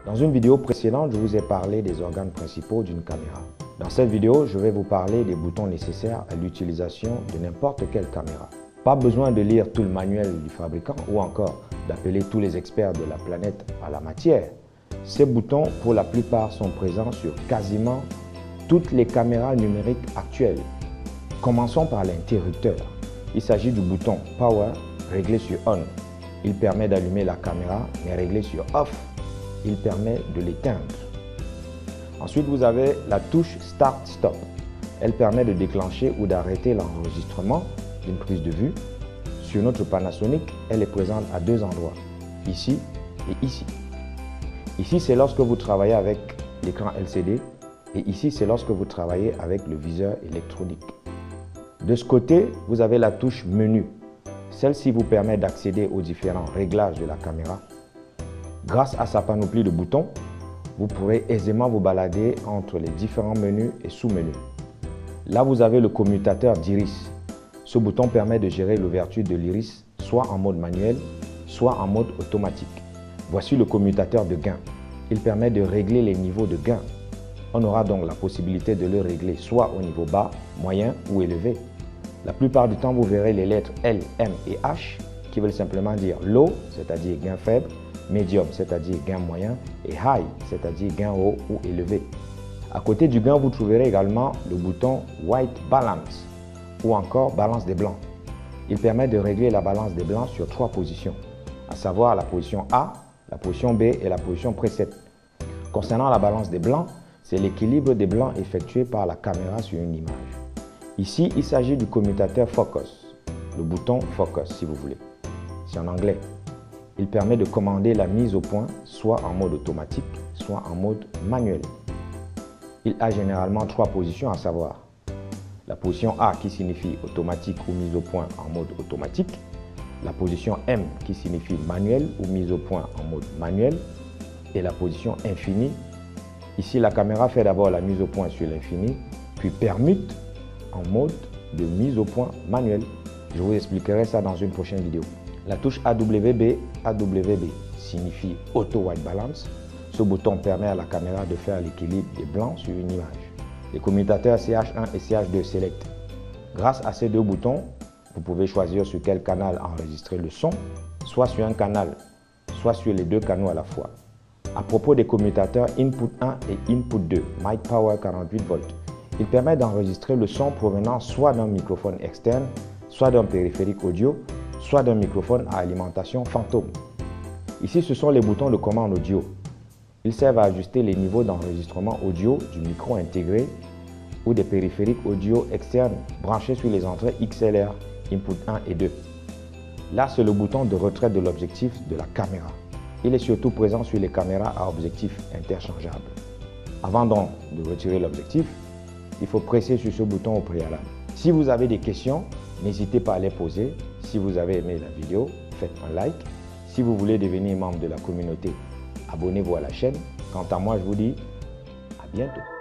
Dans une vidéo précédente, je vous ai parlé des organes principaux d'une caméra. Dans cette vidéo, je vais vous parler des boutons nécessaires à l'utilisation de n'importe quelle caméra. Pas besoin de lire tout le manuel du fabricant ou encore d'appeler tous les experts de la planète à la matière. Ces boutons, pour la plupart, sont présents sur quasiment toutes les caméras numériques actuelles. Commençons par l'interrupteur. Il s'agit du bouton Power réglé sur On. Il permet d'allumer la caméra, mais réglé sur Off, il permet de l'éteindre. Ensuite, vous avez la touche Start Stop. Elle permet de déclencher ou d'arrêter l'enregistrement d'une prise de vue. Sur notre Panasonic, elle est présente à deux endroits, ici et ici. Ici, c'est lorsque vous travaillez avec l'écran LCD et ici, c'est lorsque vous travaillez avec le viseur électronique. De ce côté, vous avez la touche Menu. Celle-ci vous permet d'accéder aux différents réglages de la caméra. Grâce à sa panoplie de boutons, vous pourrez aisément vous balader entre les différents menus et sous-menus. Là, vous avez le commutateur d'iris. Ce bouton permet de gérer l'ouverture de l'iris soit en mode manuel, soit en mode automatique. Voici le commutateur de gain. Il permet de régler les niveaux de gain. On aura donc la possibilité de le régler soit au niveau bas, moyen ou élevé. La plupart du temps, vous verrez les lettres L, M et H qui veulent simplement dire low, c'est-à-dire gain faible, medium, c'est-à-dire gain moyen, et high, c'est-à-dire gain haut ou élevé. À côté du gain, vous trouverez également le bouton White Balance ou encore Balance des blancs. Il permet de régler la balance des blancs sur trois positions, à savoir la position A, la position B et la position preset. Concernant la balance des blancs, c'est l'équilibre des blancs effectué par la caméra sur une image. Ici, il s'agit du commutateur Focus, le bouton Focus si vous voulez. C'est en anglais. Il permet de commander la mise au point soit en mode automatique, soit en mode manuel. Il a généralement trois positions à savoir la position A qui signifie automatique ou mise au point en mode automatique, la position M qui signifie manuel ou mise au point en mode manuel et la position infini. Ici, la caméra fait d'abord la mise au point sur l'infini, puis permute en mode de mise au point manuel. Je vous expliquerai ça dans une prochaine vidéo. La touche AWB signifie Auto White Balance. Ce bouton permet à la caméra de faire l'équilibre des blancs sur une image. Les commutateurs CH1 et CH2 Select. Grâce à ces deux boutons, vous pouvez choisir sur quel canal enregistrer le son, soit sur un canal, soit sur les deux canaux à la fois. À propos des commutateurs Input 1 et Input 2, Mic Power 48 volts, il permet d'enregistrer le son provenant soit d'un microphone externe, soit d'un périphérique audio, soit d'un microphone à alimentation fantôme. Ici, ce sont les boutons de commande audio. Ils servent à ajuster les niveaux d'enregistrement audio du micro intégré ou des périphériques audio externes branchés sur les entrées XLR Input 1 et 2. Là, c'est le bouton de retrait de l'objectif de la caméra. Il est surtout présent sur les caméras à objectif interchangeable. Avant donc de retirer l'objectif, il faut presser sur ce bouton au préalable. Si vous avez des questions, n'hésitez pas à les poser. Si vous avez aimé la vidéo, faites un like. Si vous voulez devenir membre de la communauté, abonnez-vous à la chaîne. Quant à moi, je vous dis à bientôt.